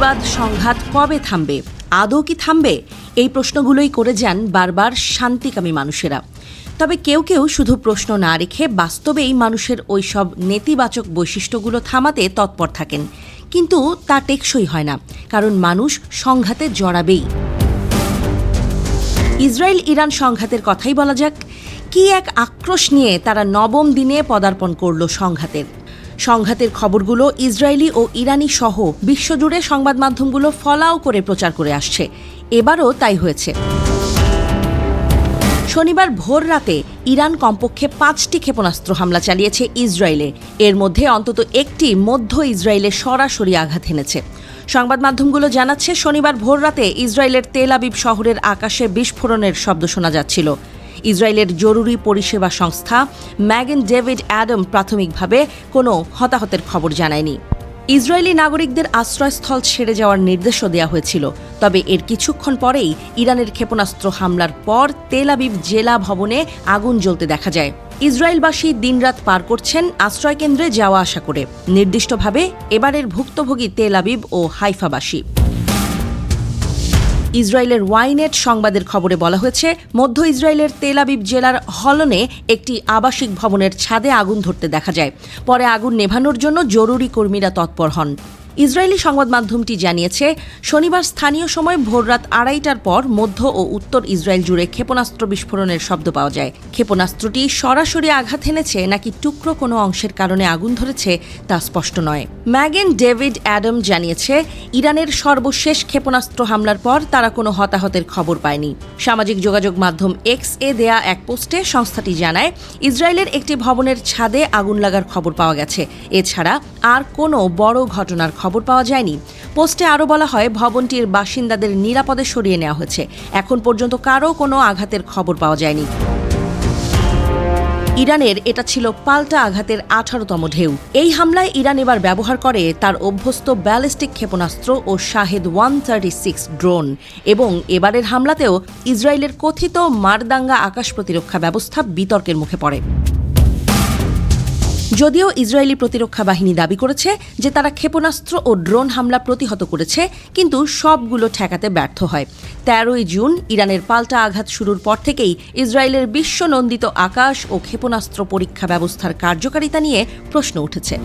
বিবাদ সংঘাত কবে থামবে, আদৌ কি থামবে? এই প্রশ্নগুলোই করে যান বারবার শান্তিকামী মানুষেরা। তবে কেউ কেউ শুধু প্রশ্ন না রেখে বাস্তবেই মানুষের ওইসব নেতিবাচক বৈশিষ্ট্যগুলো থামাতে তৎপর থাকেন, কিন্তু তা টেকসই হয় না, কারণ মানুষ সংঘাতে জড়াবেই। ইসরায়েল ইরান সংঘাতের কথাই বলা যাক। কি এক আক্রোশ নিয়ে তারা নবম দিনে পদার্পণ করল সংঘাতের খবরগুলো ইসরায়েলি ও ইরানি সহ বিশ্বজুড়ে সংবাদ মাধ্যমগুলো ফলাও করে প্রচার করে আসছে। এবারও তাই হয়েছে। শনিবার ভোর রাতে ইরান কমপক্ষে 5টি ক্ষেপণাস্ত্র হামলা চালিয়েছে ইসরায়েলে। এর মধ্যে অন্তত একটি মধ্য ইসরায়েলে সরাসরি আঘাত এনেছে। সংবাদ মাধ্যমগুলো জানাচ্ছে, শনিবার ভোর রাতে ইসরায়েলের তেল আবিব শহরের আকাশে বিস্ফোরণের শব্দ শোনা যাচ্ছিল। ইসরায়েলের জরুরি পরিষেবা সংস্থা ম্যাগেন ডেভিড অ্যাডাম প্রাথমিকভাবে কোনো হতাহতের খবর জানায়নি। ইসরায়েলি নাগরিকদের আশ্রয়স্থল ছেড়ে যাওয়ার নির্দেশও দেওয়া হয়েছিল। তবে এর কিছুক্ষণ পরেই ইরানের ক্ষেপণাস্ত্র হামলার পর তেল আবিব জেলা ভবনে আগুন জ্বলতে দেখা যায়। ইসরায়েলবাসী দিনরাত পার করছেন আশ্রয়কেন্দ্রে যাওয়া আসা করে, নির্দিষ্টভাবে এবারের ভুক্তভোগী তেল আবিব ও হাইফাবাসী। ইসরায়েলের ওয়াইনেট সংবাদের খবরে বলা হয়েছে, মধ্য ইসরায়েলের তেল আবিব জেলার হলনে একটি আবাসিক ভবনের ছাদে আগুন ধরতে দেখা যায়। পরে আগুন নেভানোর জন্য জরুরি কর্মীরা তৎপর হন। ইসরায়েলি সংবাদ মাধ্যমটি জানিয়েছে, শনিবার স্থানীয় সময় ভোররাত 2:30টার পর মধ্য ও উত্তর ইসরায়েল জুড়ে ক্ষেপণাস্ত্র বিস্ফোরণের শব্দ পাওয়া যায়। ক্ষেপণাস্ত্রটি সরাসরি আঘাত এনেছে নাকি টুকরো কোনো অংশের কারণে আগুন ধরেছে তা স্পষ্ট নয়। ম্যাগেন ডেভিড অ্যাডাম জানিয়েছে, ইরানের সর্বশেষ ক্ষেপণাস্ত্র হামলার পর তারা কোনো হতাহতের খবর পায়নি। সামাজিক যোগাযোগ মাধ্যম এক্স-এ দেয়া এক পোস্টে সংস্থাটি জানায়, ইসরায়েলের একটি ভবনের ছাদে আগুন লাগার খবর পাওয়া গেছে। এছাড়া আর কোনো বড় ঘটনার খবর পাওয়া যায়নি। পোস্টে আরও বলা হয়, ভবনটির বাসিন্দাদের নিরাপদে সরিয়ে নেওয়া হয়েছে। এখন পর্যন্ত কারও কোনো আঘাতের খবর পাওয়া যায়নি। ইরানের এটা ছিল পাল্টা আঘাতের 18তম ঢেউ। এই হামলায় ইরান এবার ব্যবহার করে তার অভ্যস্ত ব্যালিস্টিক ক্ষেপণাস্ত্র ও শাহেদ 136 ড্রোন, এবং এবারের হামলাতেও ইসরায়েলের কথিত মারদাঙ্গা আকাশ প্রতিরক্ষা ব্যবস্থা বিতর্কের মুখে পড়ে। যদিও ইসরায়েলি প্রতিরক্ষা বাহিনী দাবি করেছে যে তারা ক্ষেপণাস্ত্র ও ড্রোন হামলা প্রতিহত করেছে, কিন্তু সবগুলো ঠেকাতে ব্যর্থ হয়। 13ই জুন ইরানের পাল্টা আঘাত শুরুর পর থেকেই ইসরায়েলের বিশ্বনন্দিত আকাশ ও ক্ষেপণাস্ত্র পরীক্ষা ব্যবস্থার কার্যকারিতা নিয়ে প্রশ্ন উঠেছে।